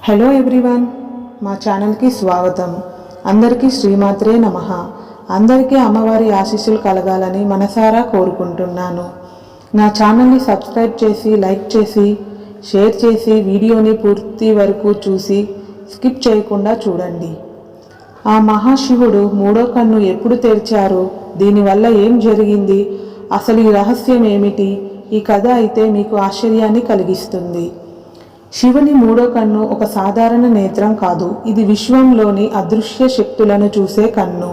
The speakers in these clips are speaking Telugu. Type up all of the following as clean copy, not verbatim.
హలో ఎవ్రీవన్, మా ఛానల్కి స్వాగతం. అందరికీ శ్రీమాత్రే నమః. అందరికీ అమ్మవారి ఆశీస్సులు కలగాలని మనసారా కోరుకుంటున్నాను. నా ఛానల్ని సబ్స్క్రైబ్ చేసి, లైక్ చేసి, షేర్ చేసి, వీడియోని పూర్తి వరకు చూసి స్కిప్ చేయకుండా చూడండి. ఆ మహాశివుడు మూడో కన్ను ఎప్పుడు తెరిచారు, దీనివల్ల ఏం జరిగింది, అసలు ఈ రహస్యం ఏమిటి? ఈ కథ అయితే మీకు ఆశ్చర్యాన్ని కలిగిస్తుంది. శివుని మూడో కన్ను ఒక సాధారణ నేత్రం కాదు. ఇది విశ్వంలోని అదృశ్య శక్తులను చూసే కన్ను.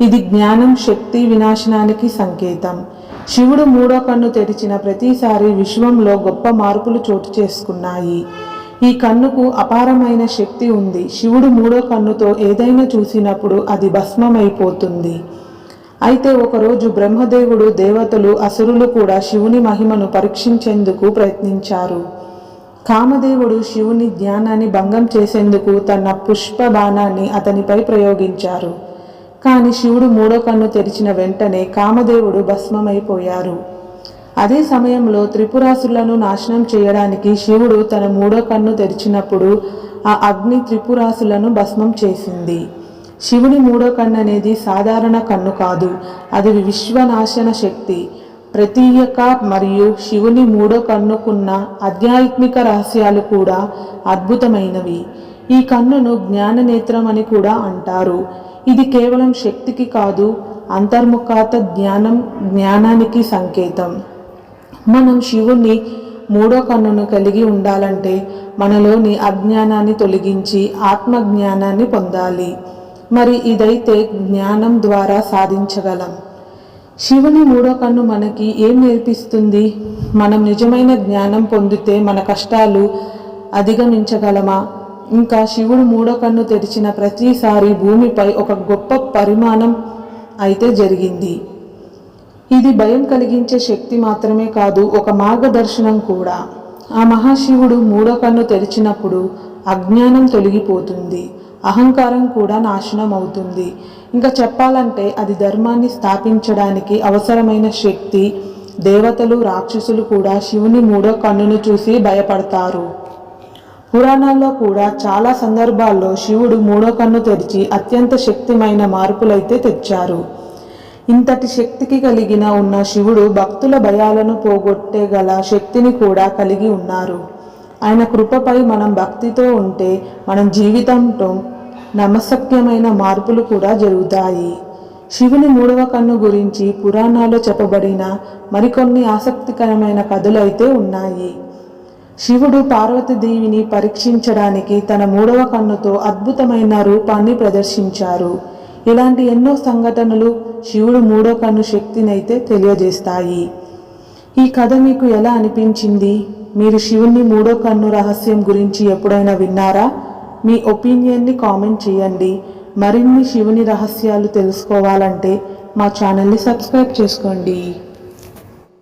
ఇది జ్ఞానం, శక్తి, వినాశనానికి సంకేతం. శివుడు మూడో కన్ను తెరిచిన ప్రతిసారి విశ్వంలో గొప్ప మార్పులు చోటు చేసుకున్నాయి. ఈ కన్నుకు అపారమైన శక్తి ఉంది. శివుడు మూడో కన్నుతో ఏదైనా చూసినప్పుడు అది భస్మమైపోతుంది. అయితే ఒకరోజు బ్రహ్మదేవుడు, దేవతలు, అసురులు కూడా శివుని మహిమను పరీక్షించేందుకు ప్రయత్నించారు. కామదేవుడు శివుని జ్ఞానాన్ని భంగం చేసేందుకు తన పుష్ప బాణాన్ని అతనిపై ప్రయోగించారు. కానీ శివుడు మూడో కన్ను తెరిచిన వెంటనే కామదేవుడు భస్మమైపోయారు. అదే సమయంలో త్రిపురాసులను నాశనం చేయడానికి శివుడు తన మూడో కన్ను తెరిచినప్పుడు ఆ అగ్ని త్రిపురాసులను భస్మం చేసింది. శివుని మూడో కన్ను అనేది సాధారణ కన్ను కాదు. అది విశ్వనాశన శక్తి, ప్రతీయక. మరియు శివుని మూడో కన్నుకున్న ఆధ్యాత్మిక రహస్యాలు కూడా అద్భుతమైనవి. ఈ కన్నును జ్ఞాననేత్రం అని కూడా అంటారు. ఇది కేవలం శక్తికి కాదు, అంతర్ముఖత, జ్ఞానానికి సంకేతం. మనం శివుని మూడో కన్నును కలిగి ఉండాలంటే మనలోని అజ్ఞానాన్ని తొలగించి ఆత్మజ్ఞానాన్ని పొందాలి. మరి ఇదైతే జ్ఞానం ద్వారా సాధించగలం. శివుని మూడో కన్ను మనకి ఏం నేర్పిస్తుంది? మనం నిజమైన జ్ఞానం పొందితే మన కష్టాలు అధిగమించగలమా? ఇంకా శివుడు మూడో కన్ను తెరిచిన ప్రతిసారి భూమిపై ఒక గొప్ప పరిమాణం అయితే జరిగింది. ఇది భయం కలిగించే శక్తి మాత్రమే కాదు, ఒక మార్గదర్శనం కూడా. ఆ మహాశివుడు మూడో కన్ను తెరిచినప్పుడు అజ్ఞానం తొలగిపోతుంది, అహంకారం కూడా నాశనం అవుతుంది. ఇంకా చెప్పాలంటే అది ధర్మాన్ని స్థాపించడానికి అవసరమైన శక్తి. దేవతలు, రాక్షసులు కూడా శివుని మూడో కన్నును చూసి భయపడతారు. పురాణాల్లో కూడా చాలా సందర్భాల్లో శివుడు మూడో కన్ను తెరిచి అత్యంత శక్తిమైన మార్పులైతే తెచ్చారు. ఇంతటి శక్తికి కలిగిన ఉన్న శివుడు భక్తుల భయాలను పోగొట్టేగల శక్తిని కూడా కలిగి ఉన్నారు. ఆయన కృపపై మనం భక్తితో ఉంటే మన జీవితంతో నమ్మశక్యమైన మార్పులు కూడా జరుగుతాయి. శివుని మూడవ కన్ను గురించి పురాణాల్లో చెప్పబడిన మరికొన్ని ఆసక్తికరమైన కథలు అయితే ఉన్నాయి. శివుడు పార్వతీదేవిని పరీక్షించడానికి తన మూడవ కన్నుతో అద్భుతమైన రూపాన్ని ప్రదర్శించారు. ఇలాంటి ఎన్నో సంఘటనలు శివుడు మూడో కన్ను శక్తిని అయితే తెలియజేస్తాయి. ఈ కథ మీకు ఎలా అనిపించింది? మీరు శివుని మూడో కన్ను రహస్యం గురించి ఎప్పుడైనా విన్నారా? మీ ఒపీనియన్ని కామెంట్ చేయండి. మరిన్ని శివుని రహస్యాలు తెలుసుకోవాలంటే మా ఛానల్ని సబ్స్క్రైబ్ చేసుకోండి.